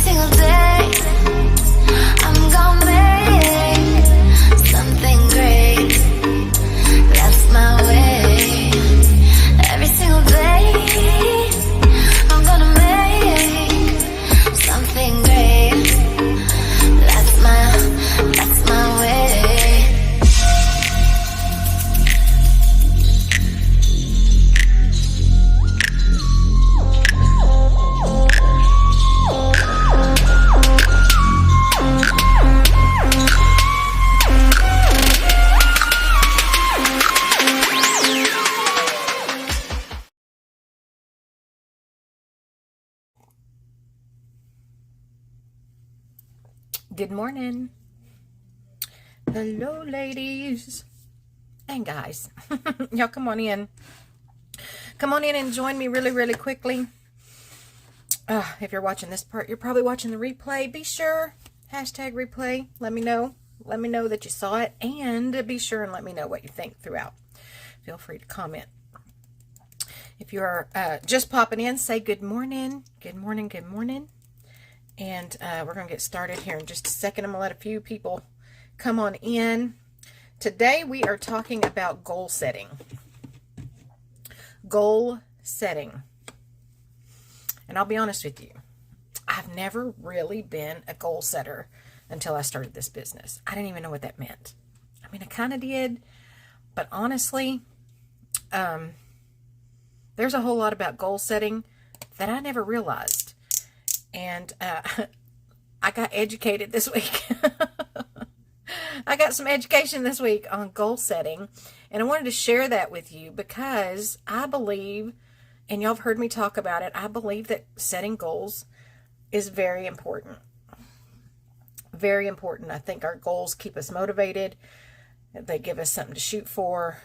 single day, I'm gonna make something great. That's my way. Every single day, I'm gonna make something great. That's my way. Good morning. Hello, ladies and guys. Y'all come on in. Come on in and join me really quickly. If you're watching this part, you're probably watching the replay. Be sure, hashtag replay. Let me know. Let me know that you saw it. And be sure and let me know what you think throughout. Feel free to comment. If you're just popping in, say good morning. Good morning, good morning. And we're going to get started here in just a second. I'm going to let a few people come on in. Today we are talking about goal setting. Goal setting. And I'll be honest with you. I've never really been a goal setter until I started this business. I didn't even know what that meant. I mean, I kind of did. But honestly, there's a whole lot about goal setting that I never realized. And I got educated this week. I got some education this week on goal setting. And I wanted to share that with you because I believe, and y'all have heard me talk about it, I believe that setting goals is very important. Very important. I think our goals keep us motivated. They give us something to shoot for.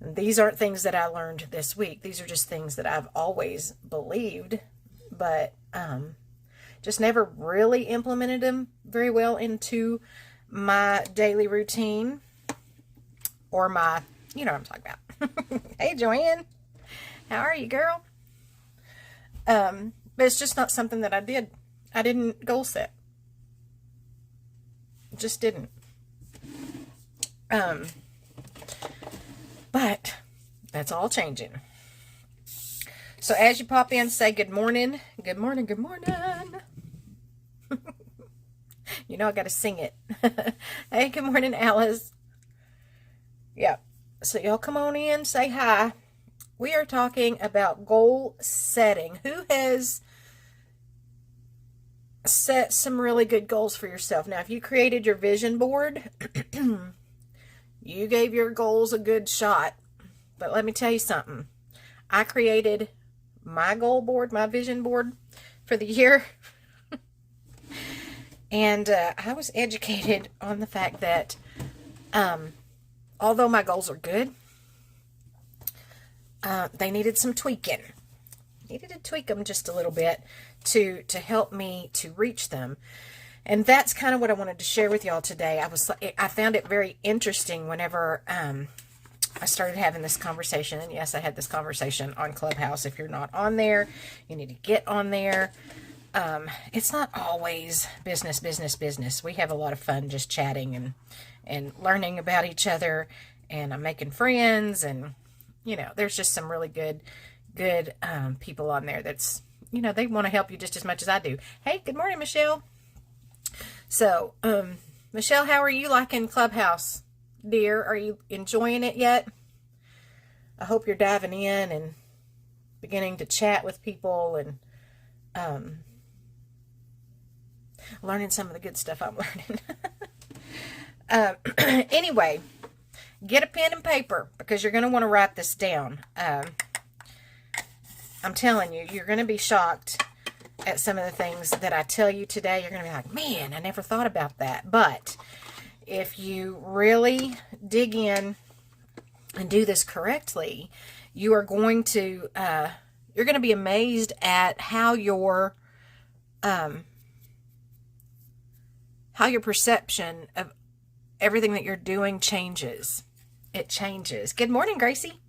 These aren't things that I learned this week. These are just things that I've always believed, but just never really implemented them very well into my daily routine or my, you know what I'm talking about. Hey, Joanne. How are you, girl? But it's just not something that I did. I didn't goal set. Just didn't. But that's all changing. So as you pop in, say good morning. Good morning, good morning. You know I got to sing it. Hey, good morning, Alice. Yeah. So y'all come on in, say hi. We are talking about goal setting. Who has set some really good goals for yourself? Now, if you created your vision board, you gave your goals a good shot. But let me tell you something. I created my goal board, my vision board for the year. And I was educated on the fact that although my goals are good, they needed some tweaking. Needed to tweak them just a little bit to help me to reach them. And that's kind of what I wanted to share with y'all today. I found it very interesting whenever I started having this conversation. And yes, I had this conversation on Clubhouse. If you're not on there, you need to get on there. It's not always business. We have a lot of fun just chatting and learning about each other. And I'm making friends. And, you know, there's just some really good people on there that's, you know, they want to help you just as much as I do. Hey, good morning, Michelle. So, Michelle, how are you liking Clubhouse, dear? Are you enjoying it yet? I hope you're diving in and beginning to chat with people and learning some of the good stuff I'm learning. Anyway, get a pen and paper because you're going to want to write this down. I'm telling you, you're going to be shocked at some of the things that I tell you today. You're going to be like, man, I never thought about that. But if you really dig in and do this correctly, you are going to, you're going to be amazed at how your perception of everything that you're doing changes. It changes. Good morning, Gracie.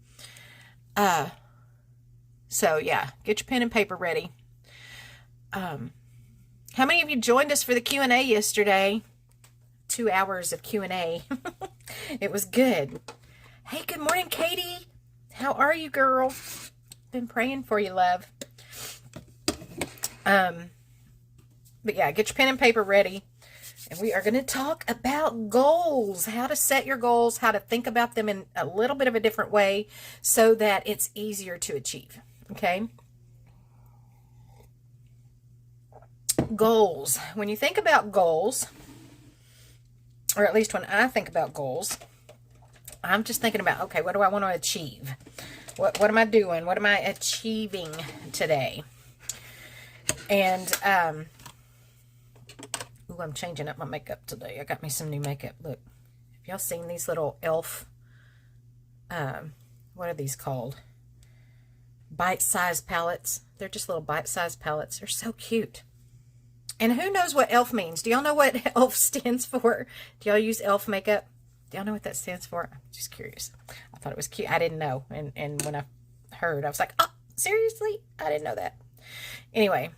So yeah, get your pen and paper ready. How many of you joined us for the Q&A yesterday? 2 hours of Q&A. It was good. Hey, good morning, Katie. How are you, girl? Been praying for you, love. But yeah, get your pen and paper ready. And we are going to talk about goals, how to set your goals, how to think about them in a little bit of a different way so that it's easier to achieve. Okay? Goals. When you think about goals, or at least when I think about goals, I'm just thinking about, okay, what do I want to achieve? What am I doing? What am I achieving today? And, ooh, I'm changing up my makeup today. I got me some new makeup. Look, have y'all seen these little elf, what are these called? Bite-sized palettes. They're just little bite-sized palettes. They're so cute. And who knows what elf means? Do y'all know what elf stands for? Do y'all use elf makeup? Do y'all know what that stands for? I'm just curious. I thought it was cute. I didn't know. And when I heard, I was like, oh, seriously? I didn't know that. Anyway.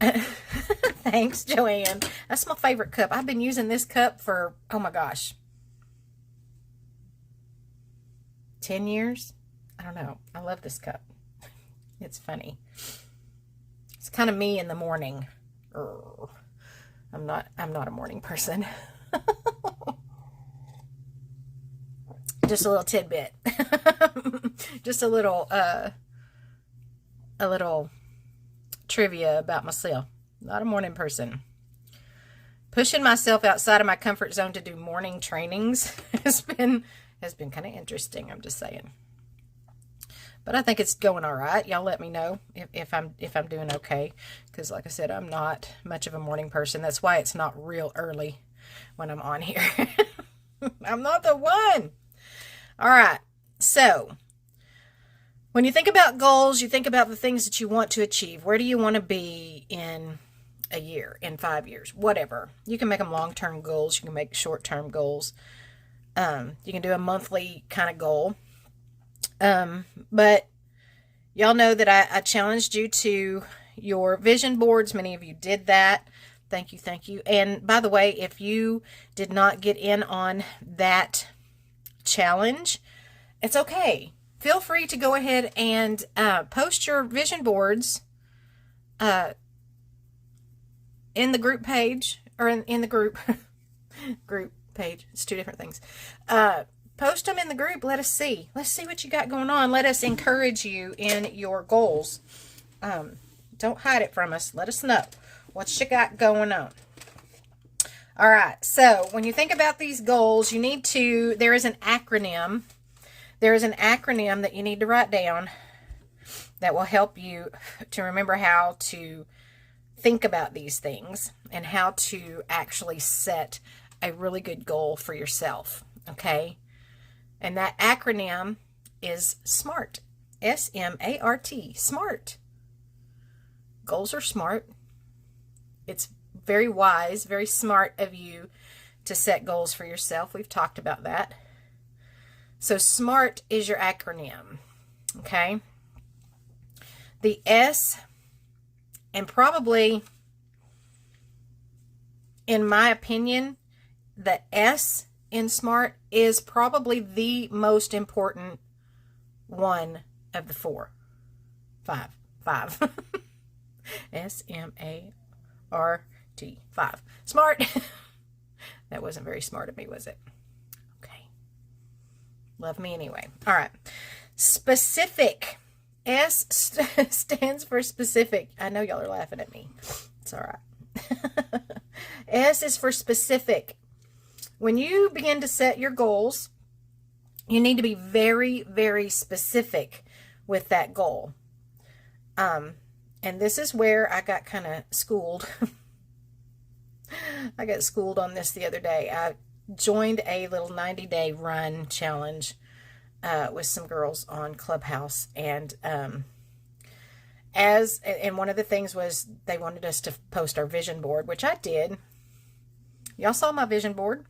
Thanks, Joanne. That's my favorite cup. I've been using this cup for, oh my gosh, 10 years? I don't know. I love this cup. It's funny. It's kind of me in the morning. I'm not a morning person. Just a little tidbit. Just a little trivia about myself. Not a morning person. Pushing myself outside of my comfort zone to do morning trainings has been kind of interesting, I'm just saying. But I think it's going all right. Y'all let me know if I'm doing okay, because like I said, I'm not much of a morning person. That's why it's not real early when I'm on here. I'm not the one. All right. So, when you think about goals, you think about the things that you want to achieve. Where do you want to be in a year, in 5 years, whatever. You can make them long-term goals. You can make short-term goals. You can do a monthly kind of goal. But y'all know that I challenged you to your vision boards. Many of you did that. Thank you. Thank you. And by the way, if you did not get in on that challenge, it's okay. Feel free to go ahead and post your vision boards in the group page, or in the group group page. It's two different things. Post them in the group. Let us see. Let's see what you got going on. Let us encourage you in your goals. Don't hide it from us. Let us know what you got going on. All right. So when you think about these goals, you need to, there is an acronym. There is an acronym that you need to write down that will help you to remember how to think about these things and how to actually set a really good goal for yourself. Okay. And that acronym is SMART. S-M-A-R-T. SMART. Goals are smart. It's very wise, very smart of you to set goals for yourself. We've talked about that. So SMART is your acronym. Okay. The S, and probably, in my opinion, the S in SMART is probably the most important one of the five. S-M-A-R-T. 5. SMART. That wasn't very smart of me, was it? Okay. Love me anyway. All right. Specific. S stands for specific. I know y'all are laughing at me. It's all right. S is for specific. When you begin to set your goals, you need to be very, very specific with that goal. And this is where I got kind of schooled. I got schooled on this the other day. I joined a little 90-day run challenge with some girls on Clubhouse, and one of the things was they wanted us to post our vision board, which I did. Y'all saw my vision board.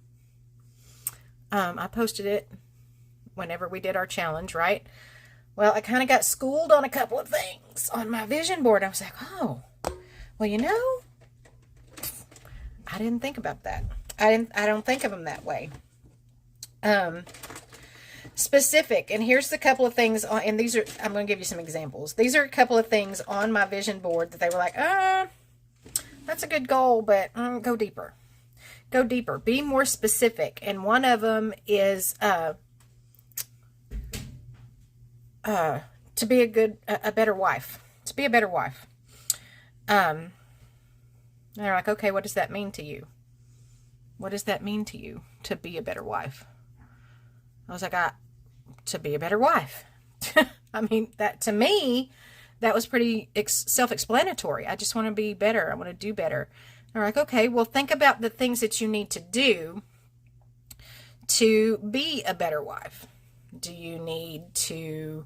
I posted it whenever we did our challenge, right? Well, I kind of got schooled on a couple of things on my vision board. I was like, oh, well, you know, I didn't think about that. I don't think of them that way. Specific, and here's the couple of things on, and these are, I'm going to give you some examples. These are a couple of things on my vision board that they were like, that's a good goal, but go deeper. Go deeper. Be more specific. And one of them is to be a better wife. To be a better wife. And they're like, okay, what does that mean to you? What does that mean to you, to be a better wife? I was like, to be a better wife. I mean, that to me, that was pretty self-explanatory. I just want to be better. I want to do better. They're like, okay, well, think about the things that you need to do to be a better wife. Do you need to,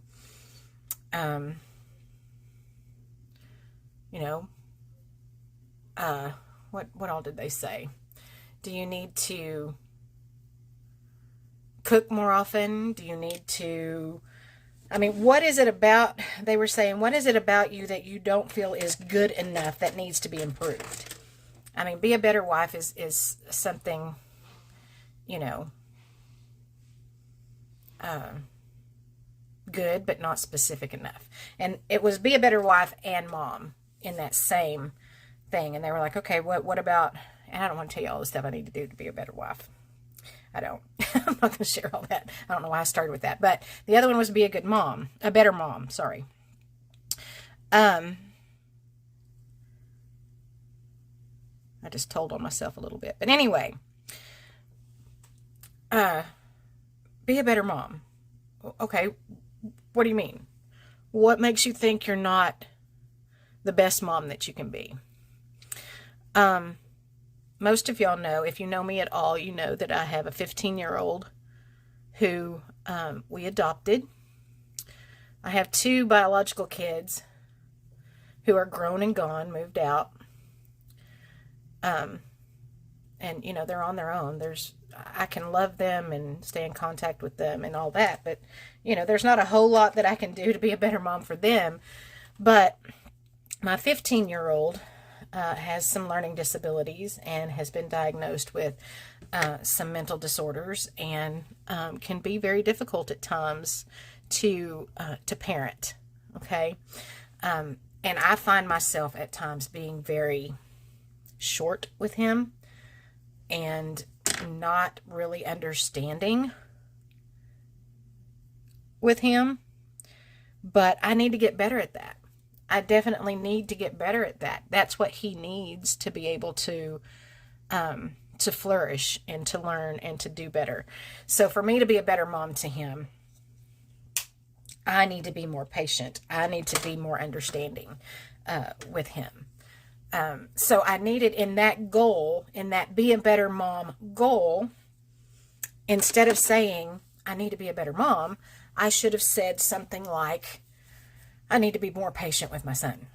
what all did they say? Do you need to cook more often? Do you need to, what is it about, they were saying, what is it about you that you don't feel is good enough that needs to be improved? Be a better wife is something, good, but not specific enough. And it was be a better wife and mom in that same thing. And they were like, okay, what about, and I don't want to tell you all the stuff I need to do to be a better wife. I don't. I'm not going to share all that. I don't know why I started with that. But the other one was be a good mom. A better mom, sorry. I just told on myself a little bit. But anyway, be a better mom. Okay, what do you mean? What makes you think you're not the best mom that you can be? Most of y'all know, if you know me at all, you know that I have a 15-year-old who we adopted. I have 2 biological kids who are grown and gone, moved out. And, they're on their own. I can love them and stay in contact with them and all that. But, there's not a whole lot that I can do to be a better mom for them. But my 15-year-old has some learning disabilities and has been diagnosed with some mental disorders and can be very difficult at times to parent. Okay. And I find myself at times being very short with him and not really understanding with him, but I need to get better at that. I definitely need to get better at that. That's what he needs to be able to flourish and to learn and to do better. So for me to be a better mom to him, I need to be more patient. I need to be more understanding with him. So I needed in that goal, in that be a better mom goal, instead of saying I need to be a better mom, I should have said something like, I need to be more patient with my son.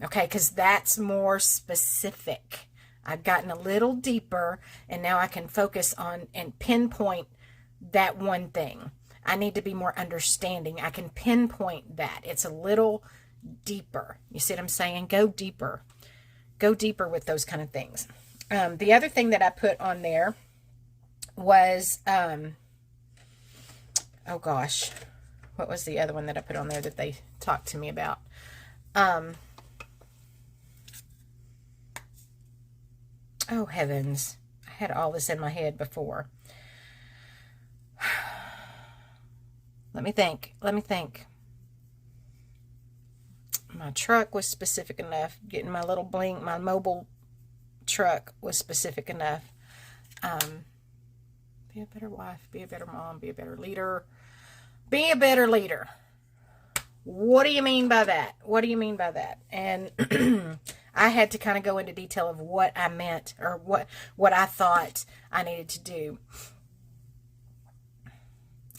Okay, because that's more specific. I've gotten a little deeper, and now I can focus on and pinpoint that one thing. I need to be more understanding. I can pinpoint that. It's a little deeper. You see what I'm saying? Go deeper. Go deeper with those kind of things. The other thing that I put on there was, oh gosh, what was the other one that I put on there that they talked to me about? Oh heavens, I had all this in my head before. Let me think. My truck was specific enough. Getting my little blink, my mobile truck was specific enough. Be a better wife, be a better mom, be a better leader. Be a better leader. What do you mean by that? What do you mean by that? And I had to kind of go into detail of what I meant or what I thought I needed to do.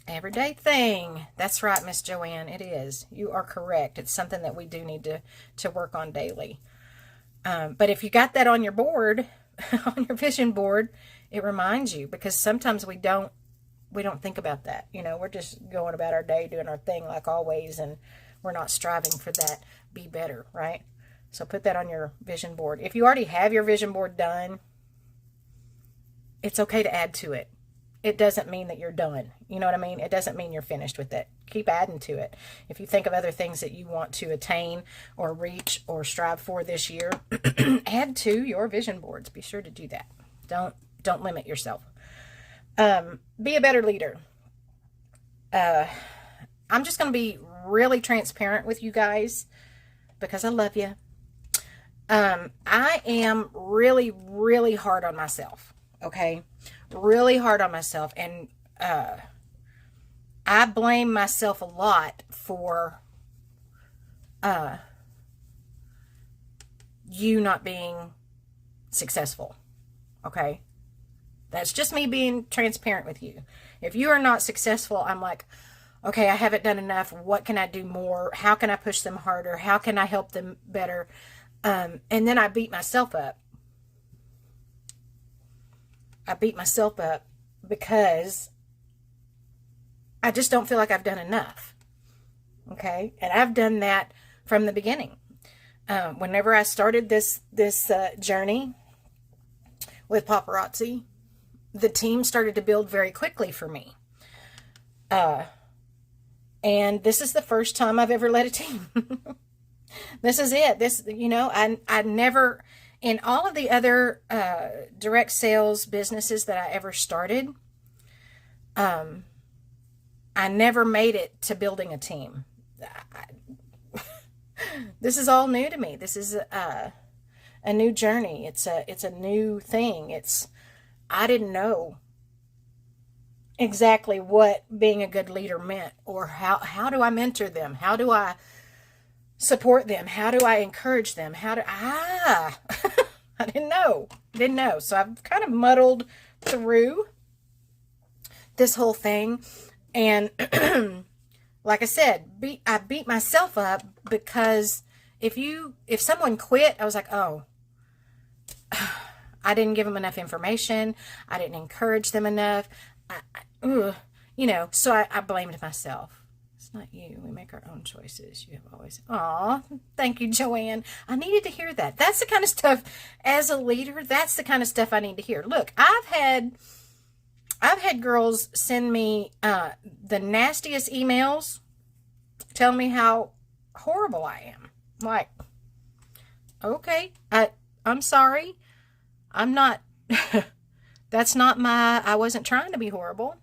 Everyday thing. That's right, Miss Joanne. It is. You are correct. It's something that we do need to work on daily. But if you got that on your board, on your vision board, it reminds you, because sometimes we don't we don't think about that. You know, we're just going about our day, doing our thing like always, and we're not striving for that be better, right? So put that on your vision board. If you already have your vision board done, it's okay to add to it. It doesn't mean that you're done. You know what I mean? It doesn't mean you're finished with it. Keep adding to it. If you think of other things that you want to attain or reach or strive for this year, add to your vision boards. Be sure to do that. Don't limit yourself. Be a better leader. I'm just going to be really transparent with you guys because I love you. I am really, really hard on myself. Okay? Really hard on myself. And I blame myself a lot for you not being successful. Okay? That's just me being transparent with you. If you are not successful, I'm like, okay, I haven't done enough. What can I do more? How can I push them harder? How can I help them better? And then I beat myself up. I beat myself up because I just don't feel like I've done enough. Okay? And I've done that from the beginning. Whenever I started this journey with Paparazzi, the team started to build very quickly for me. And this is the first time I've ever led a team. This is it. This, you know, I never, in all of the other direct sales businesses that I ever started, I never made it to building a team. This is all new to me. This is a new journey. It's a new thing. I didn't know exactly what being a good leader meant, or how do I mentor them? How do I support them? How do I encourage them? I didn't know. So I've kind of muddled through this whole thing. And like I said, I beat myself up because if someone quit, I was like, oh, I didn't give them enough information. I didn't encourage them enough. You know, so I blamed myself. It's not you. We make our own choices. You have always. Aw, thank you, Joanne. I needed to hear that. That's the kind of stuff, as a leader, that's the kind of stuff I need to hear. Look, I've had girls send me the nastiest emails telling me how horrible I am. Like, okay, I'm sorry. I'm not, that's not I wasn't trying to be horrible.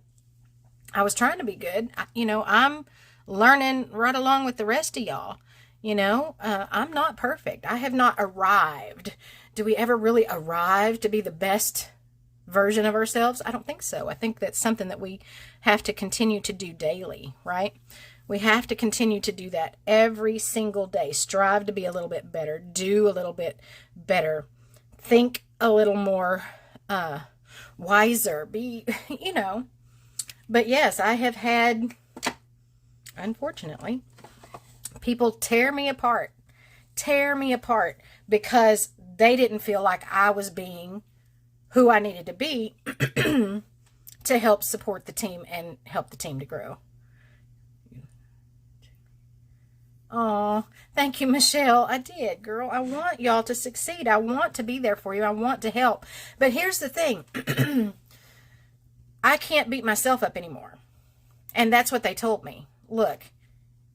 I was trying to be good. I'm learning right along with the rest of y'all. I'm not perfect. I have not arrived. Do we ever really arrive to be the best version of ourselves? I don't think so. I think that's something that we have to continue to do daily, right? We have to continue to do that every single day. Strive to be a little bit better. Do a little bit better. Think a little more wiser. But yes, I have had, unfortunately, people tear me apart because they didn't feel like I was being who I needed to be to help support the team and help the team to grow. Oh, thank you, Michelle. I did, girl. I want y'all to succeed. I want to be there for you. I want to help. But here's the thing. I can't beat myself up anymore. And that's what they told me. Look,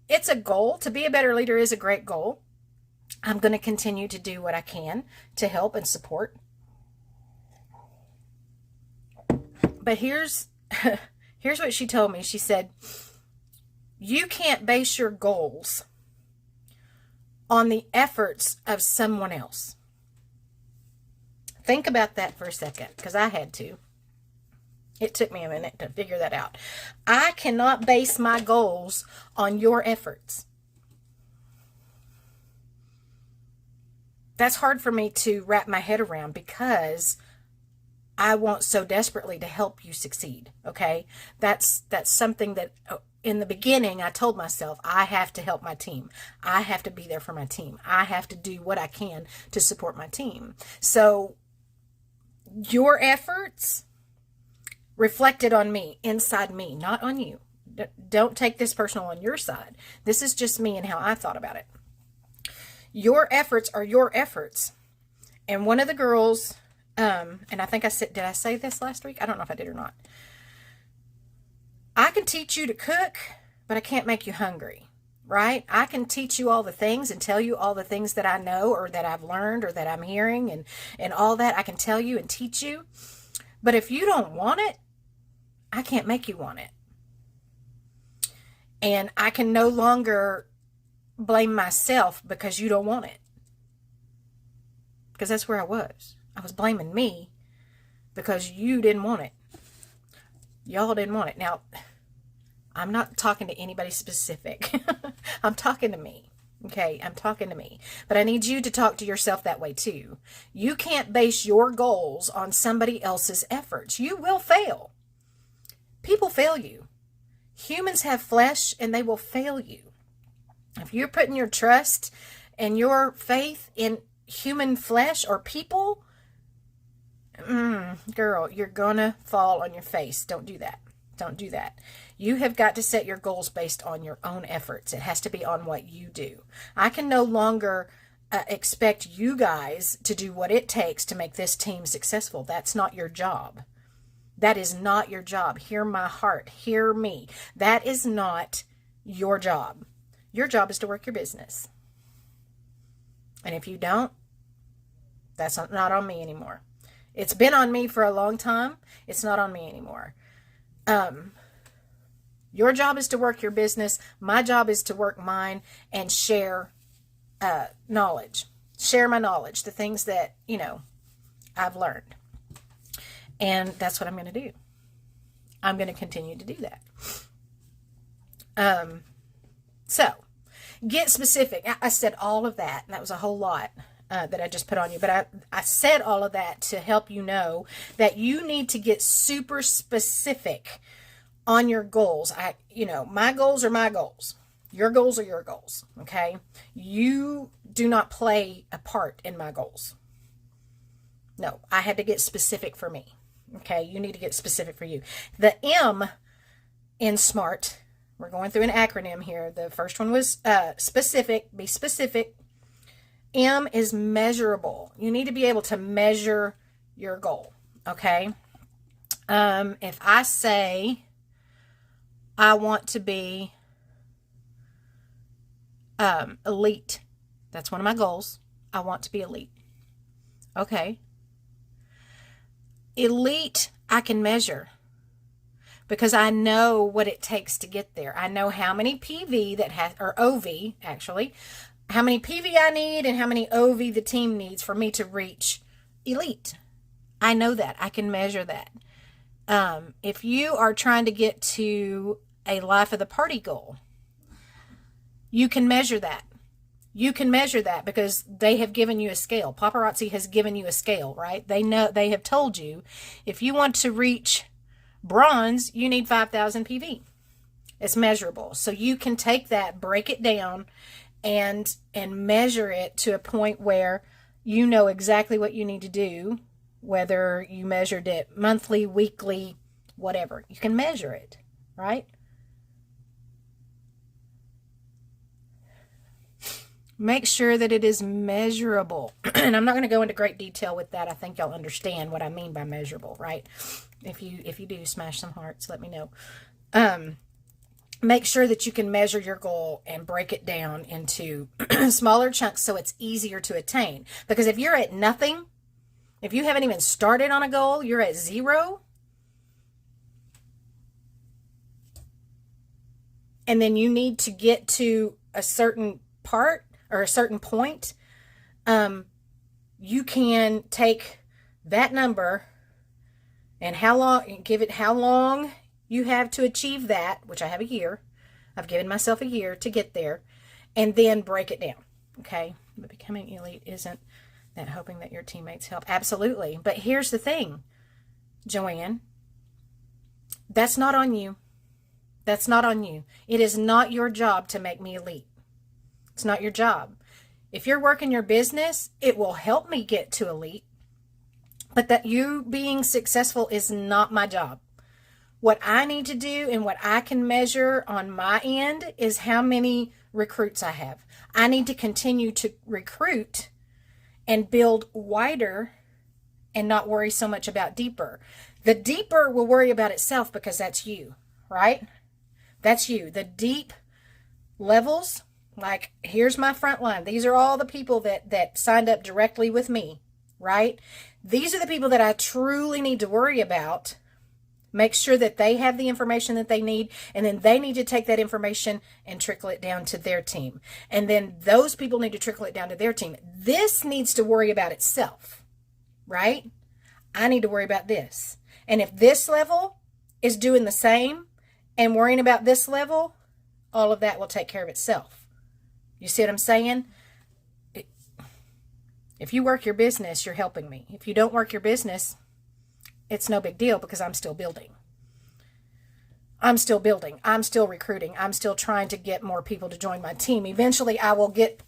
it's a goal. To be a better leader is a great goal. I'm going to continue to do what I can to help and support. But here's what she told me. She said, you can't base your goals on the efforts of someone else. Think about that for a second, because I had to. It took me a minute to figure that out. I cannot base my goals on your efforts. That's hard for me to wrap my head around because I want so desperately to help you succeed, okay? That's something that in the beginning I told myself, I have to help my team. I have to be there for my team. I have to do what I can to support my team. So your efforts, reflected on me, inside me, not on you. Don't take this personal on your side. This is just me and how I thought about it. Your efforts are your efforts. And one of the girls, and I think I said, did I say this last week? I don't know if I did or not. I can teach you to cook, but I can't make you hungry, right? I can teach you all the things and tell you all the things that I know or that I've learned or that I'm hearing and all that. I can tell you and teach you. But if you don't want it, I can't make you want it. And I can no longer blame myself because you don't want it. Because that's where I was. I was blaming me because you didn't want it. Y'all didn't want it. Now, I'm not talking to anybody specific. I'm talking to me. Okay, I'm talking to me. But I need you to talk to yourself that way too. You can't base your goals on somebody else's efforts. You will fail. People fail you. Humans have flesh and they will fail you. If you're putting your trust and your faith in human flesh or people, girl, you're gonna fall on your face. Don't do that. Don't do that. You have got to set your goals based on your own efforts. It has to be on what you do. I can no longer expect you guys to do what it takes to make this team successful. That's not your job. That is not your job. Hear my heart. Hear me. That is not your job. Your job is to work your business. And if you don't, that's not on me anymore. It's been on me for a long time. It's not on me anymore. Your job is to work your business. My job is to work mine and share knowledge. Share my knowledge, the things that, I've learned. And that's what I'm going to do. I'm going to continue to do that. So, get specific. I said all of that, and that was a whole lot that I just put on you. But I said all of that to help you know that you need to get super specific on your goals. My goals are my goals. Your goals are your goals, okay? You do not play a part in my goals. No, I had to get specific for me, okay? You need to get specific for you. The M in SMART, we're going through an acronym here. The first one was specific. Be specific. M is measurable. You need to be able to measure your goal, okay? If I say I want to be elite, that's one of my goals. I want to be elite. Okay. Elite, I can measure because I know what it takes to get there. I know how many PV or OV actually, how many PV I need and how many OV the team needs for me to reach elite. I know that. I can measure that. If you are trying to get to a life of the party goal, you can measure that. You can measure that because they have given you a scale. Paparazzi has given you a scale, right? They have told you if you want to reach bronze, you need 5,000 PV. It's measurable. So you can take that, break it down, and measure it to a point where you know exactly what you need to do, whether you measured it monthly, weekly, whatever. You can measure it, right? Make sure that it is measurable. And I'm not going to go into great detail with that. I think y'all understand what I mean by measurable, right? If you do, smash some hearts, let me know. Make sure that you can measure your goal and break it down into smaller chunks so it's easier to attain. Because if you're at nothing, if you haven't even started on a goal, you're at 0. And then you need to get to a certain part or a certain point, you can take that number and give it how long you have to achieve that, which I have a year. I've given myself a year to get there, and then break it down. Okay. But becoming elite isn't that hoping that your teammates help. Absolutely. But here's the thing, Joanne, that's not on you. That's not on you. It is not your job to make me elite. It's not your job. If you're working your business, it will help me get to elite. But that you being successful is not my job. What I need to do and what I can measure on my end is how many recruits I have. I need to continue to recruit and build wider and not worry so much about deeper. The deeper will worry about itself because that's you, right? That's you. The deep levels, like here's my front line. These are all the people that signed up directly with me, right? These are the people that I truly need to worry about. Make sure that they have the information that they need, and then they need to take that information and trickle it down to their team. And then those people need to trickle it down to their team. This needs to worry about itself, right? I need to worry about this. And if this level is doing the same and worrying about this level, all of that will take care of itself. You see what I'm saying? If you work your business, you're helping me. If you don't work your business, it's no big deal because I'm still building. I'm still building. I'm still recruiting. I'm still trying to get more people to join my team. Eventually, I will get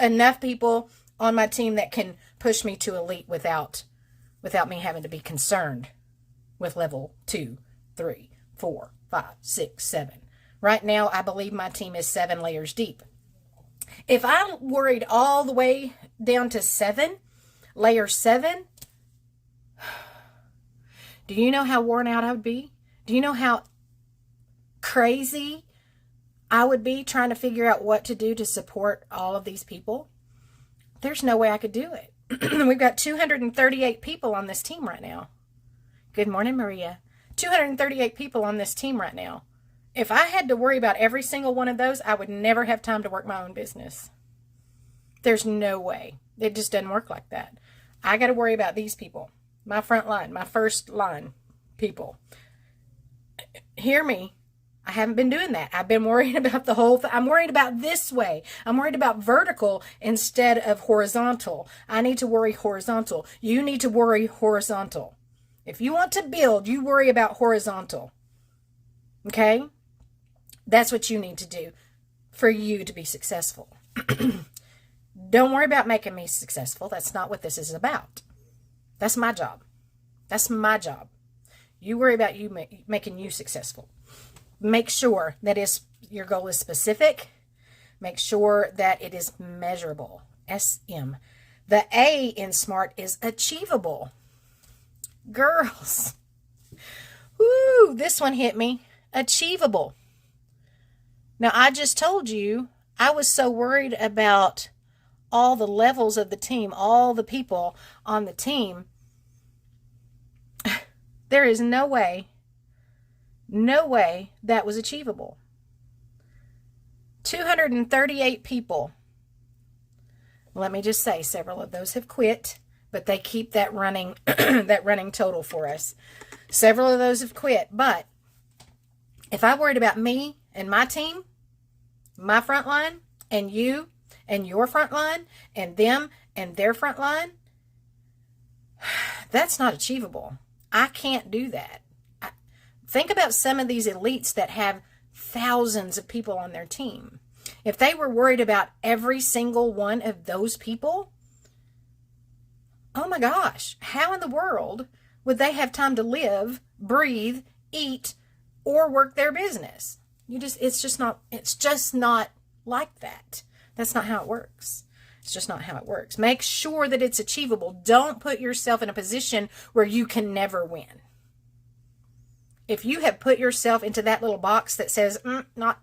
enough people on my team that can push me to elite without me having to be concerned with level 2, 3, 4, 5, 6, 7. Right now, I believe my team is 7 layers deep. If I worried all the way down to 7, layer 7, do you know how worn out I would be? Do you know how crazy I would be trying to figure out what to do to support all of these people? There's no way I could do it. We've got 238 people on this team right now. Good morning, Maria. 238 people on this team right now. If I had to worry about every single one of those, I would never have time to work my own business. There's no way. It just doesn't work like that. I got to worry about these people. My front line, my first line people. Hear me. I haven't been doing that. I've been worrying about the whole thing. I'm worried about this way. I'm worried about vertical instead of horizontal. I need to worry horizontal. You need to worry horizontal. If you want to build, you worry about horizontal. Okay? That's what you need to do for you to be successful. Don't worry about making me successful. That's not what this is about. That's my job. That's my job. You worry about you making you successful. Make sure that your goal is specific. Make sure that it is measurable. SM. The A in SMART is achievable. Girls. Woo, this one hit me. Achievable. Now, I just told you I was so worried about all the levels of the team, all the people on the team. There is no way that was achievable. 238 people. Let me just say, several of those have quit, but they keep that running, that running total for us. Several of those have quit, but if I worried about me and my team, my front line, and you and your front line, and them and their front line, that's not achievable. I can't do that. Think about some of these elites that have thousands of people on their team. If they were worried about every single one of those people, oh my gosh, how in the world would they have time to live, breathe, eat, or work their business? It's just not like that. That's not how it works. It's just not how it works. Make sure that it's achievable. Don't put yourself in a position where you can never win. If you have put yourself into that little box that says,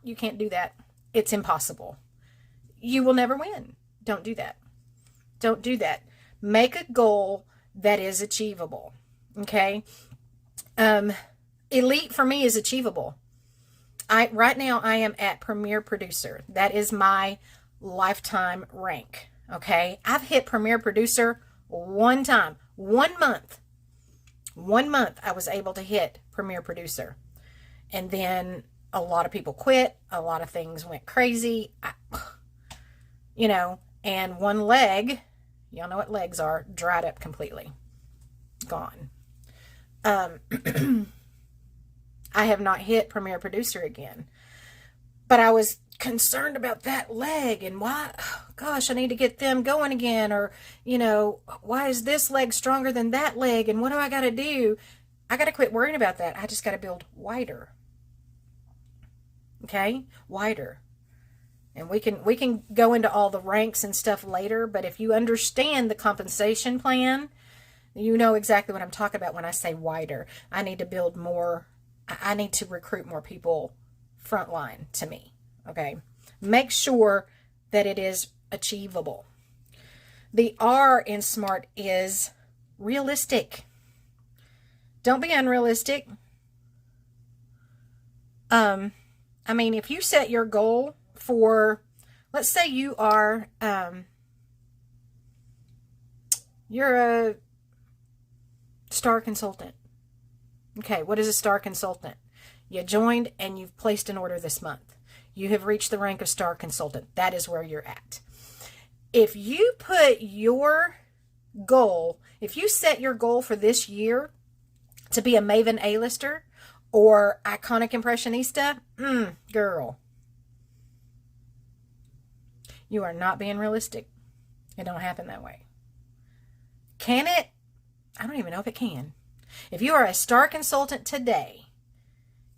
you can't do that, it's impossible, you will never win. Don't do that. Don't do that. Make a goal that is achievable. Okay? Elite for me is achievable. Right now I am at Premier Producer. That is my lifetime rank. Okay? I've hit Premier Producer one time. 1 month. 1 month I was able to hit Premier Producer. And then a lot of people quit. A lot of things went crazy. And one leg, y'all know what legs are, dried up completely. Gone. I have not hit Premier Producer again. But I was concerned about that leg and why, gosh, I need to get them going again. Or, why is this leg stronger than that leg? And what do I got to do? I got to quit worrying about that. I just got to build wider. Okay? Wider. And we can go into all the ranks and stuff later, but if you understand the compensation plan, you know exactly what I'm talking about when I say wider. I need to build more. I need to recruit more people frontline to me. Okay? Make sure that it is achievable. The R in SMART is realistic. Don't be unrealistic. I mean, if you set your goal for, let's say you are, you're a star consultant. Okay, what is a star consultant? You joined and you've placed an order this month. You have reached the rank of star consultant. That is where you're at. If you put your goal, if you set your goal for this year to be a Maven A-lister or iconic impressionista, girl, you are not being realistic. It don't happen that way. Can it? I don't even know if it can. If you are a star consultant today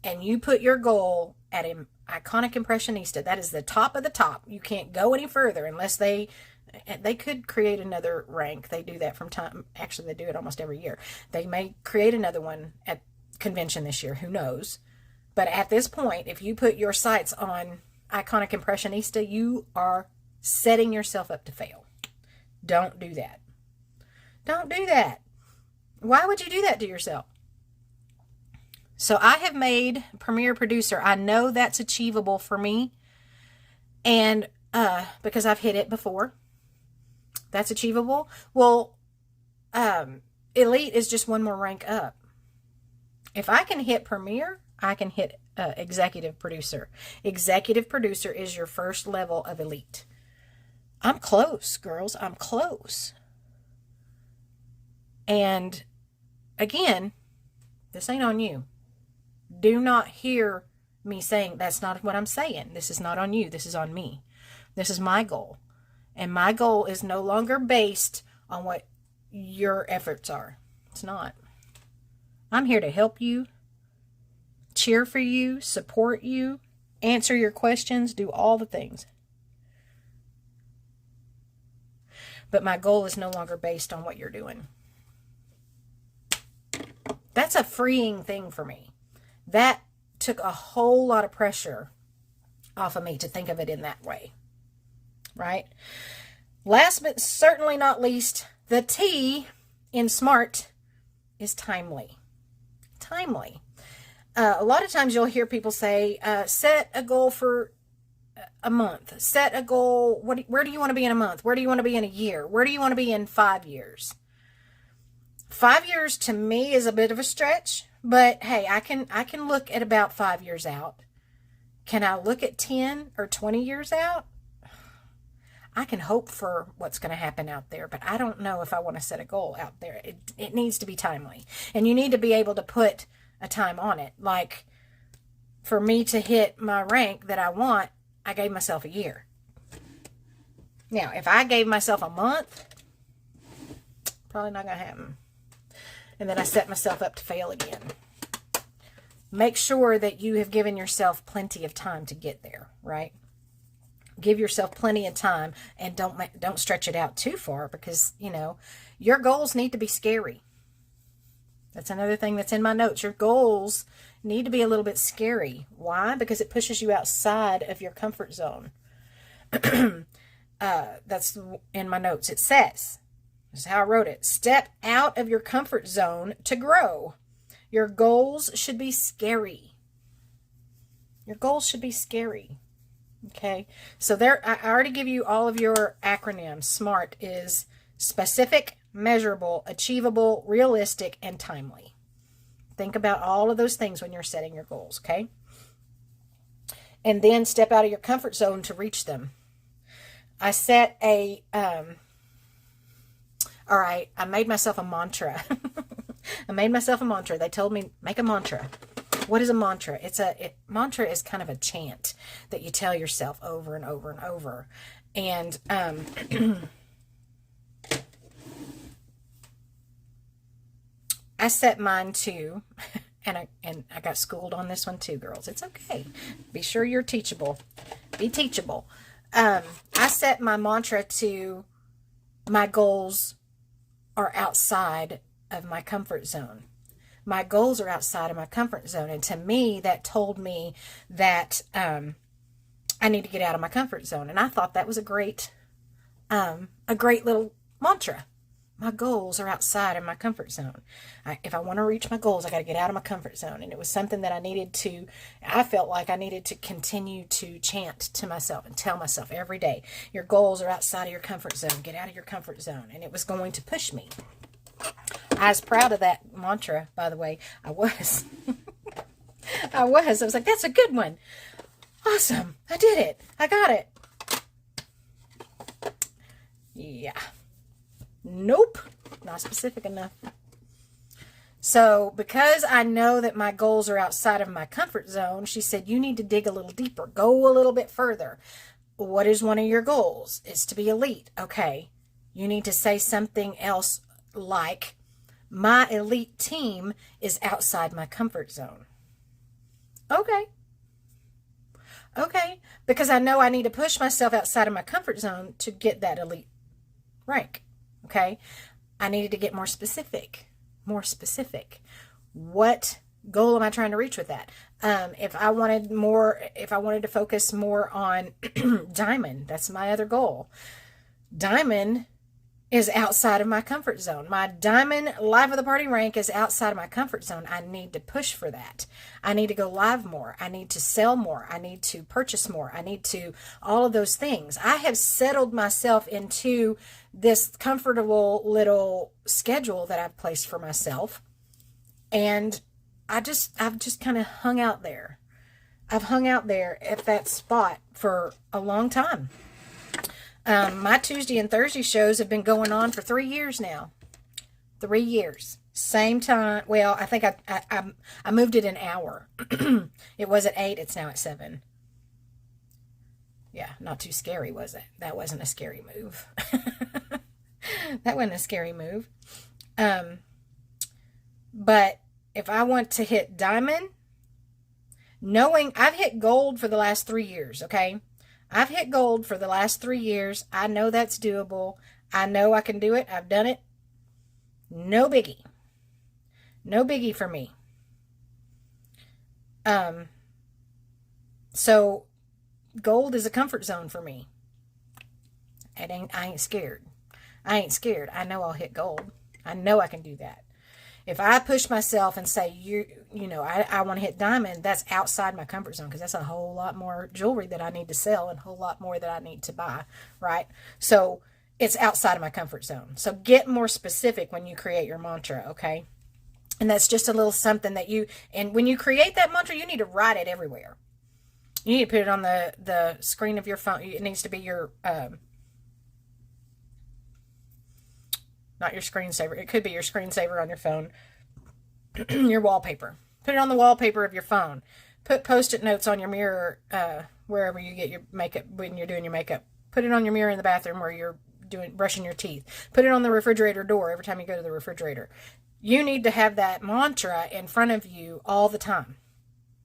and you put your goal at an iconic impressionista, that is the top of the top. You can't go any further unless they could create another rank. They do that from time. Actually, they do it almost every year. They may create another one at convention this year. Who knows? But at this point, if you put your sights on iconic impressionista, you are setting yourself up to fail. Don't do that. Don't do that. Why would you do that to yourself? So I have made Premier Producer. I know that's achievable for me. And because I've hit it before. That's achievable. Well, Elite is just one more rank up. If I can hit Premier, I can hit Executive Producer. Executive Producer is your first level of Elite. I'm close, girls. I'm close. And again, this ain't on you. Do not hear me saying that's not what I'm saying. This is not on you. This is on me. This is my goal. And my goal is no longer based on what your efforts are. It's not. I'm here to help you, cheer for you, support you, answer your questions, do all the things. But my goal is no longer based on what you're doing. That's a freeing thing for me. That took a whole lot of pressure off of me to think of it in that way. Right? Last but certainly not least, the T in SMART is timely. Timely. A lot of times you'll hear people say, set a goal for a month. Set a goal. Where do you want to be in a month? Where do you want to be in a year? Where do you want to be in 5 years? 5 years to me is a bit of a stretch, but hey, I can look at about 5 years out. Can I look at 10 or 20 years out? I can hope for what's going to happen out there, but I don't know if I want to set a goal out there. It needs to be timely, and you need to be able to put a time on it. Like for me to hit my rank that I want, I gave myself a year. Now, if I gave myself a month, probably not going to happen. And then I set myself up to fail again. Make sure that you have given yourself plenty of time to get there, right? Give yourself plenty of time and don't stretch it out too far because, you know, your goals need to be scary. That's another thing that's in my notes. Your goals need to be a little bit scary. Why? Because it pushes you outside of your comfort zone. That's in my notes. It says, this is how I wrote it, step out of your comfort zone to grow. Your goals should be scary. Your goals should be scary. Okay, so there, I already give you all of your acronyms. SMART is specific, measurable, achievable, realistic, and timely. Think about all of those things when you're setting your goals, okay? And then step out of your comfort zone to reach them. I set a, all right, I made myself a mantra. I made myself a mantra. They told me, make a mantra. What is a mantra? Mantra is kind of a chant that you tell yourself over and over and over. And I set mine to, and I got schooled on this one too, girls. It's okay. Be sure you're teachable. Be teachable. I set my mantra to, my goals are outside of my comfort zone. My goals are outside of my comfort zone. And to me, that told me that I need to get out of my comfort zone. And I thought that was a great little mantra. My goals are outside of my comfort zone. If I want to reach my goals, I got to get out of my comfort zone. And it was something that I felt like I needed to continue to chant to myself and tell myself every day, your goals are outside of your comfort zone. Get out of your comfort zone. And it was going to push me. I was proud of that mantra, by the way. I was. I was like, that's a good one. Awesome. I did it. I got it. Yeah. Nope. Not specific enough. So, because I know that my goals are outside of my comfort zone, she said, you need to dig a little deeper. Go a little bit further. What is one of your goals? It's to be elite. Okay. You need to say something else like, my elite team is outside my comfort zone. Okay. Okay. Because I know I need to push myself outside of my comfort zone to get that elite rank. Okay. I needed to get more specific. More specific. What goal am I trying to reach with that? If I wanted to focus more on diamond, that's my other goal. Diamond is outside of my comfort zone. My diamond live of the party rank is outside of my comfort zone. I need to push for that. I need to go live more. I need to sell more. I need to purchase more. I need to, all of those things. I have settled myself into this comfortable little schedule that I've placed for myself. And I've just kind of hung out there. I've hung out there at that spot for a long time. My Tuesday and Thursday shows have been going on for 3 years now. 3 years. Same time. Well, I think I moved it an hour. It was at 8. It's now at 7. Yeah, not too scary, was it? That wasn't a scary move. That wasn't a scary move. But if I want to hit diamond, knowing I've hit gold for the last 3 years, okay? I've hit gold for the last 3 years. I know that's doable. I know I can do it. I've done it. No biggie. No biggie for me. So gold is a comfort zone for me. I ain't scared. I ain't scared. I know I'll hit gold. I know I can do that. If I push myself and say, I want to hit diamond, that's outside my comfort zone, because that's a whole lot more jewelry that I need to sell and a whole lot more that I need to buy, right? So it's outside of my comfort zone. So get more specific when you create your mantra, okay? And that's just a little something that and when you create that mantra, you need to write it everywhere. You need to put it on the screen of your phone. It needs to be your, not your screensaver. It could be your screensaver on your phone. Your wallpaper. Put it on the wallpaper of your phone. Put Post-it notes on your mirror wherever you get your makeup, when you're doing your makeup. Put it on your mirror in the bathroom where you're brushing your teeth. Put it on the refrigerator door every time you go to the refrigerator. You need to have that mantra in front of you all the time.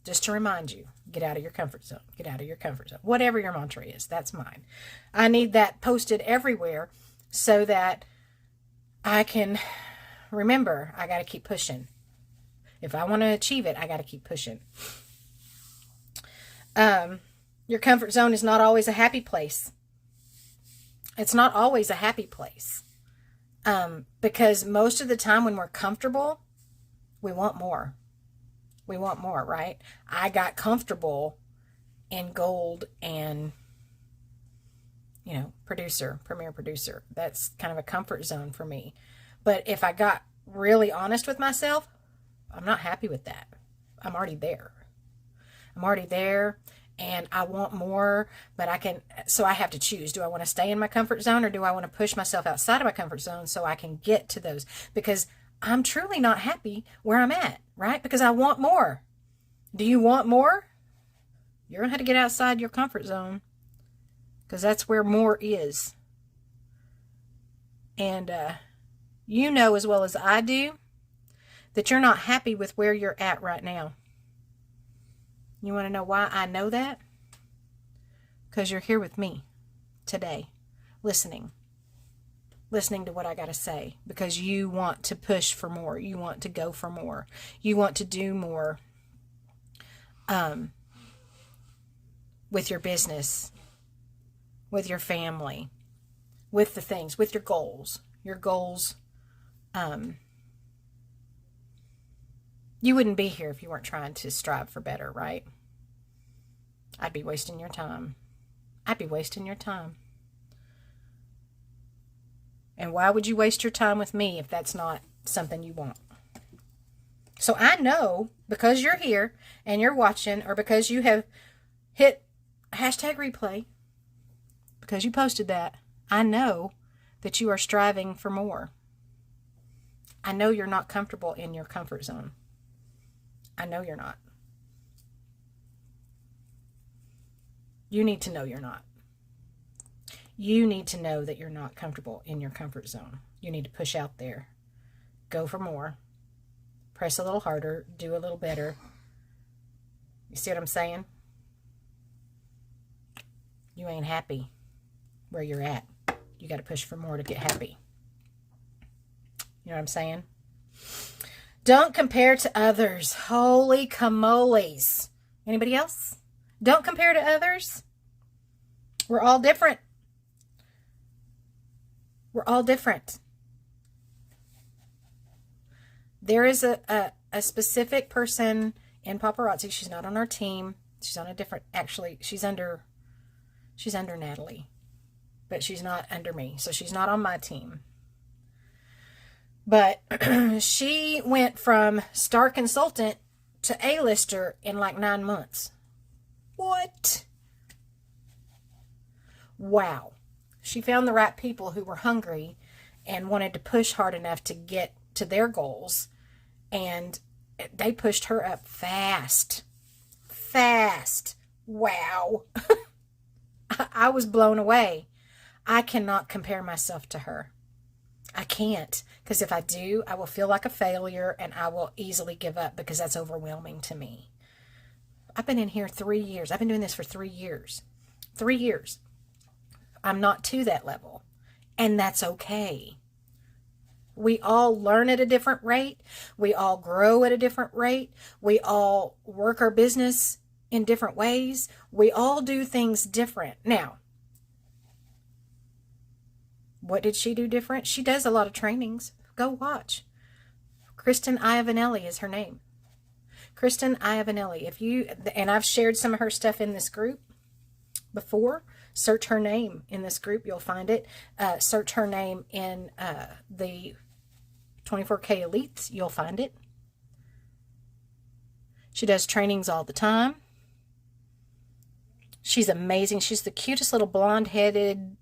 Just to remind you, get out of your comfort zone. Get out of your comfort zone. Whatever your mantra is, that's mine. I need that posted everywhere so that I can remember, I got to keep pushing. If I want to achieve it, I got to keep pushing. Your comfort zone is not always a happy place. It's not always a happy place. Because most of the time when we're comfortable, we want more. We want more, right? I got comfortable in gold and premier producer. That's kind of a comfort zone for me. But if I got really honest with myself, I'm not happy with that. I'm already there. And I want more, but so I have to choose. Do I want to stay in my comfort zone, or do I want to push myself outside of my comfort zone so I can get to those? Because I'm truly not happy where I'm at, right? Because I want more. Do you want more? You're going to have to get outside your comfort zone, because that's where more is. And you know as well as I do that you're not happy with where you're at right now. You want to know why I know that? Because you're here with me today, listening to what I got to say, because you want to push for more. You want to go for more. You want to do more with your business, with your family, with the things, with your goals. Your goals, you wouldn't be here if you weren't trying to strive for better, right? I'd be wasting your time. I'd be wasting your time. And why would you waste your time with me if that's not something you want? So I know, because you're here and you're watching, or because you have hit #replay, because you posted that, I know that you are striving for more. I know you're not comfortable in your comfort zone. I know you're not. You need to know you're not. You need to know that you're not comfortable in your comfort zone. You need to push out there. Go for more. Press a little harder. Do a little better. You see what I'm saying? You ain't happy where you're at. You got to push for more to get happy. You know what I'm saying? Don't compare to others. Holy camoles. Anybody else? Don't compare to others. We're all different. We're all different. There is a specific person in Paparazzi. She's not on our team. She's on a different, actually, she's under Natalie. But she's not under me. So she's not on my team. But she went from star consultant to A-lister in like 9 months. What? Wow. She found the right people who were hungry and wanted to push hard enough to get to their goals. And they pushed her up fast. Fast. Wow. I was blown away. I cannot compare myself to her. I can't. Because if I do, I will feel like a failure and I will easily give up because that's overwhelming to me. I've been in here 3 years. I've been doing this for 3 years. 3 years. I'm not to that level. And that's okay. We all learn at a different rate. We all grow at a different rate. We all work our business in different ways. We all do things different. Now, what did she do different? She does a lot of trainings. Go watch. Kristen Iavanelli is her name. Kristen Iavanelli. If you, and I've shared some of her stuff in this group before. Search her name in this group. You'll find it. Search her name in the 24K Elites. You'll find it. She does trainings all the time. She's amazing. She's the cutest little blonde-headed,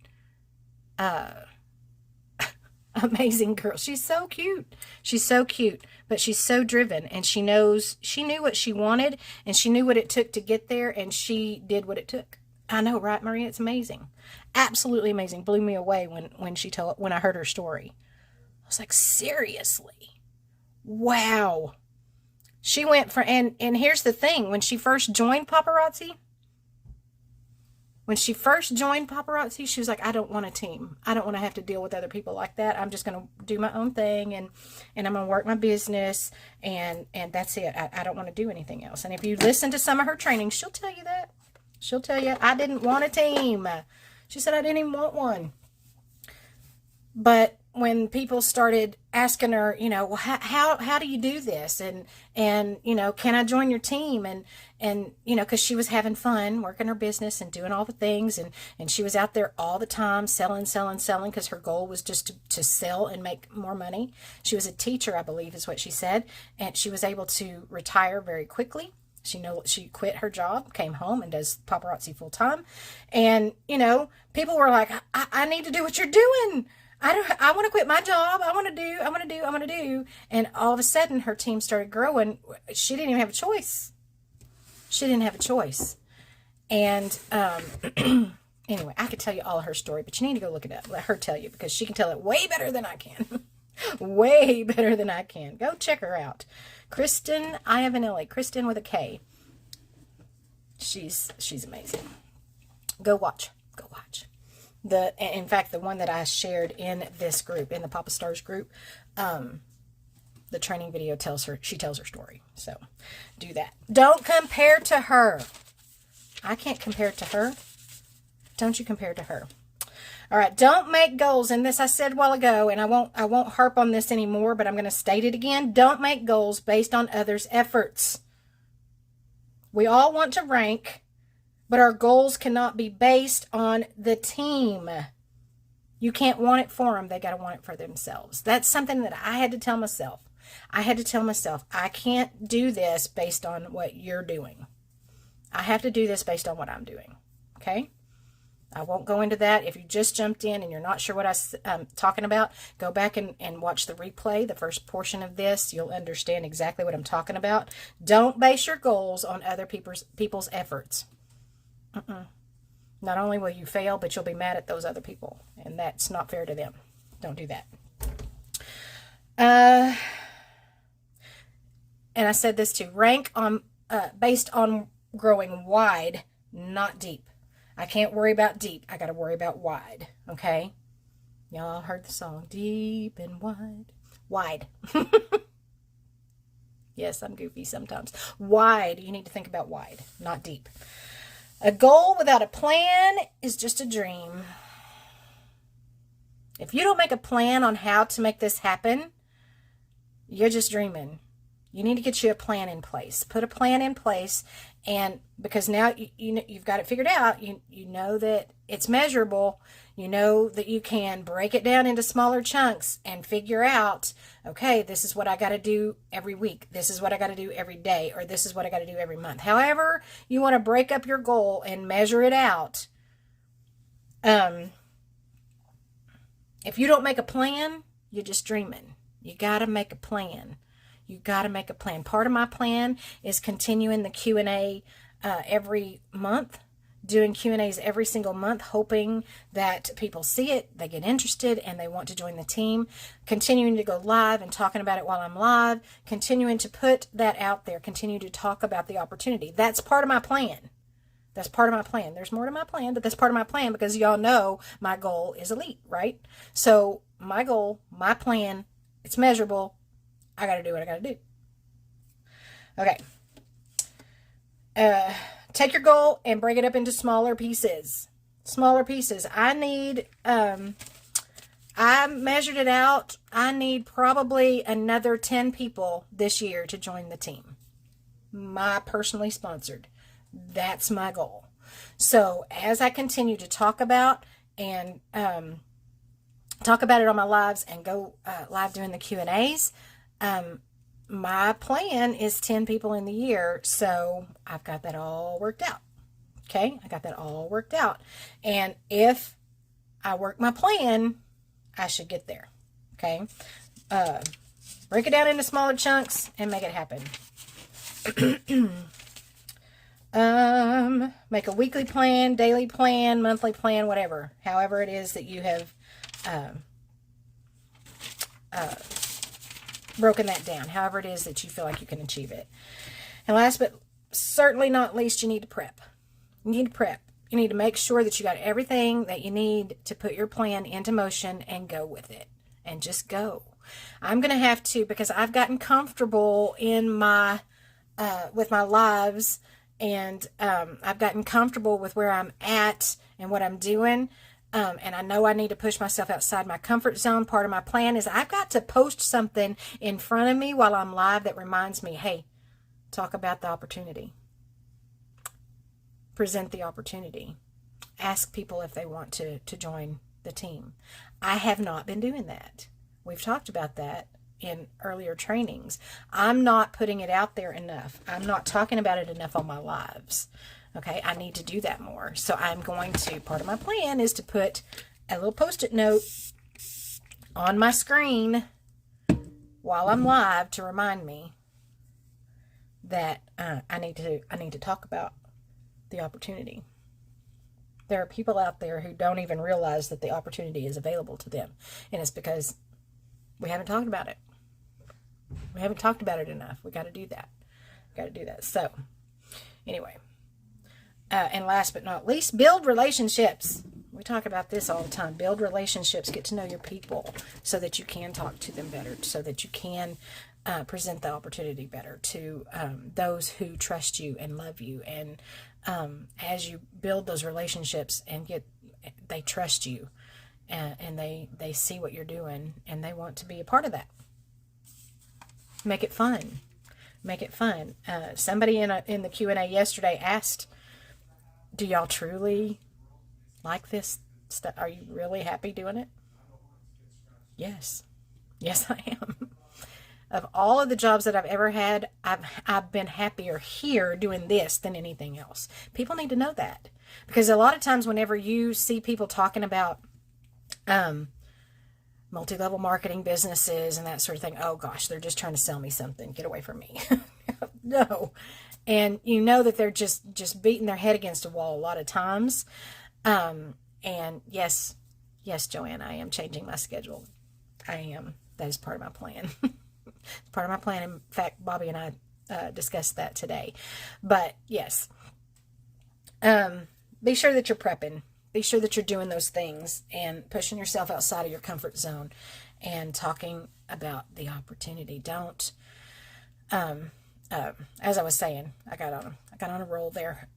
amazing girl. She's so cute. She's so cute, but she's so driven, and she knew what she wanted, and she knew what it took to get there, and she did what it took. I know, right, Maria? It's amazing. Absolutely amazing. Blew me away when I heard her story. I was like, seriously? Wow. She went for, and here's the thing, when she first joined Paparazzi, she was like, I don't want a team. I don't want to have to deal with other people like that. I'm just going to do my own thing, and I'm going to work my business, and that's it. I don't want to do anything else. And if you listen to some of her trainings, she'll tell you that. She'll tell you, I didn't want a team. She said, I didn't even want one. But when people started asking her, well, how do you do this? And can I join your team? And because she was having fun working her business and doing all the things. And she was out there all the time selling, because her goal was just to sell and make more money. She was a teacher, I believe is what she said. And she was able to retire very quickly. She quit her job, came home, and does Paparazzi full time. And, people were like, I need to do what you're doing. I want to quit my job. I want to do. And all of a sudden her team started growing. She didn't even have a choice. And, anyway, I could tell you all her story, but you need to go look it up. Let her tell you, because she can tell it way better than I can. Way better than I can. Go check her out. Kristen, I-have-an-L-A. Kristen with a K. She's amazing. Go watch. Go watch. In fact, the one that I shared in this group, in the Papa Stars group, the training video she tells her story. So do that. Don't compare to her. I can't compare to her. Don't you compare to her. All right, don't make goals. And this I said a while ago, and I won't harp on this anymore, but I'm going to state it again. Don't make goals based on others' efforts. We all want to rank, but our goals cannot be based on the team. You can't want it for them. They got to want it for themselves. That's something that I had to tell myself. I had to tell myself, I can't do this based on what you're doing. I have to do this based on what I'm doing. Okay? I won't go into that. If you just jumped in and you're not sure what I'm talking about, go back and watch the replay, the first portion of this. You'll understand exactly what I'm talking about. Don't base your goals on other people's efforts. Not only will you fail, but you'll be mad at those other people. And that's not fair to them. Don't do that. And I said this too. Rank on based on growing wide, not deep. I can't worry about deep. I got to worry about wide. Okay? Y'all heard the song. Deep and wide. Wide. Yes, I'm goofy sometimes. Wide. You need to think about wide, not deep. A goal without a plan is just a dream. If you don't make a plan on how to make this happen, you're just dreaming. You need to get you a plan in place. Put a plan in place, and because now you've got it figured out, you know that it's measurable. You know that you can break it down into smaller chunks and figure out, okay, this is what I got to do every week. This is what I got to do every day, or this is what I got to do every month. However you want to break up your goal and measure it out. If you don't make a plan, you're just dreaming. You got to make a plan. You got to make a plan. Part of my plan is continuing the Q&A every month, doing Q&As every single month, hoping that people see it, they get interested, and they want to join the team. Continuing to go live and talking about it while I'm live, continuing to put that out there, continue to talk about the opportunity. That's part of my plan. That's part of my plan. There's more to my plan, but that's part of my plan because y'all know my goal is elite, right? So my goal, my plan, it's measurable. I got to do what I got to do. Okay. Take your goal and break it up into smaller pieces. Smaller pieces. I measured it out. I need probably another 10 people this year to join the team. My personally sponsored. That's my goal. So as I continue to talk about and talk about it on my lives and go live doing the Q&As, my plan is 10 people in the year, so I've got that all worked out. Okay, I got that all worked out. And if I work my plan, I should get there. Okay, break it down into smaller chunks and make it happen. Make a weekly plan, daily plan, monthly plan, whatever. However it is that you have broken that down, however it is that you feel like you can achieve it. And last but certainly not least, you need to prep. You need to prep. You need to make sure that you got everything that you need to put your plan into motion and go with it. And just go. I'm going to have to, because I've gotten comfortable in my with my lives, and I've gotten comfortable with where I'm at and what I'm doing. And I know I need to push myself outside my comfort zone. Part of my plan is I've got to post something in front of me while I'm live that reminds me, hey, talk about the opportunity. Present the opportunity. Ask people if they want to join the team. I have not been doing that. We've talked about that in earlier trainings. I'm not putting it out there enough. I'm not talking about it enough on my lives. Okay, I need to do that more. So I'm going to, part of my plan is to put a little Post-it note on my screen while I'm live to remind me that I need to talk about the opportunity. There are people out there who don't even realize that the opportunity is available to them. And it's because We haven't talked about it. We haven't talked about it enough. We got to do that. Got to do that. So, anyway. And last but not least, build relationships. We talk about this all the time. Build relationships. Get to know your people so that you can talk to them better, so that you can present the opportunity better to those who trust you and love you. And as you build those relationships and they trust you and they see what you're doing and they want to be a part of that. Make it fun. Make it fun. Somebody in the Q&A yesterday asked, do y'all truly like this stuff? Are you really happy doing it? Yes. Yes, I am. Of all of the jobs that I've ever had, I've been happier here doing this than anything else. People need to know that. Because a lot of times whenever you see people talking about multi-level marketing businesses and that sort of thing, oh gosh, they're just trying to sell me something. Get away from me. No. And you know that they're just beating their head against a wall a lot of times. And yes, Joanne, I am changing my schedule. I am. That is part of my plan. It's part of my plan. In fact, Bobby and I discussed that today. But yes, be sure that you're prepping. Be sure that you're doing those things and pushing yourself outside of your comfort zone and talking about the opportunity. Don't, as I was saying, I got on a roll there.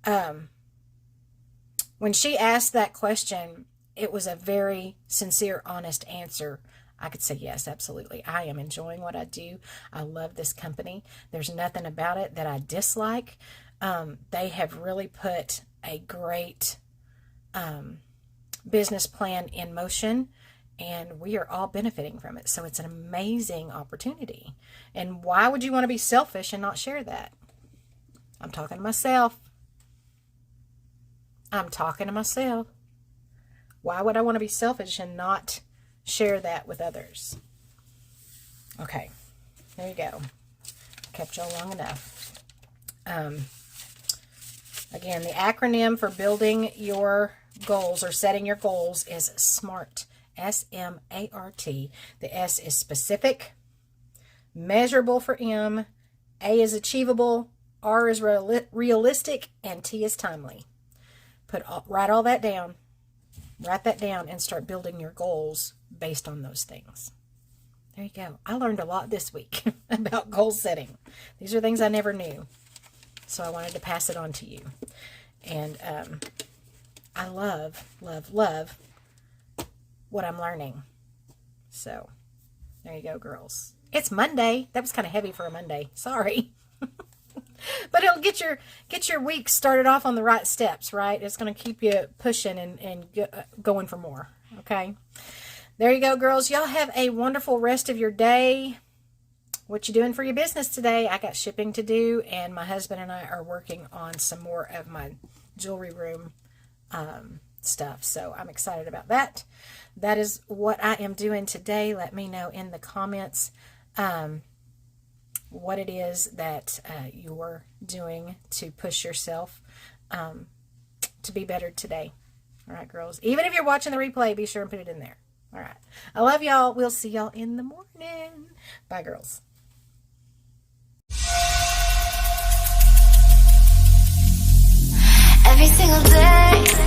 When she asked that question, it was a very sincere, honest answer. I could say, yes, absolutely. I am enjoying what I do. I love this company. There's nothing about it that I dislike. They have really put a great business plan in motion, and we are all benefiting from it. So it's an amazing opportunity. And why would you want to be selfish and not share that? I'm talking to myself. Why would I want to be selfish and not share that with others? Okay, there you go. Kept y'all long enough. Again, the acronym for building your goals or setting your goals is SMART. S-M-A-R-T. The S is specific, measurable for M, A is achievable, R is realistic, and T is timely. Write all that down. Write that down and start building your goals based on those things. There you go. I learned a lot this week about goal setting. These are things I never knew. So I wanted to pass it on to you. And I love, love, love what I'm learning. So there you go, girls. It's Monday. That was kind of heavy for a Monday. Sorry. But it'll get your week started off on the right steps, right? It's going to keep you pushing and going for more. Okay. There you go, girls. Y'all have a wonderful rest of your day. What you doing for your business today? I got shipping to do, and my husband and I are working on some more of my jewelry room stuff. So I'm excited about that. That is what I am doing today. Let me know in the comments what it is that you're doing to push yourself to be better today. All right, girls. Even if you're watching the replay, be sure and put it in there. All right. I love y'all. We'll see y'all in the morning. Bye, girls. Every single day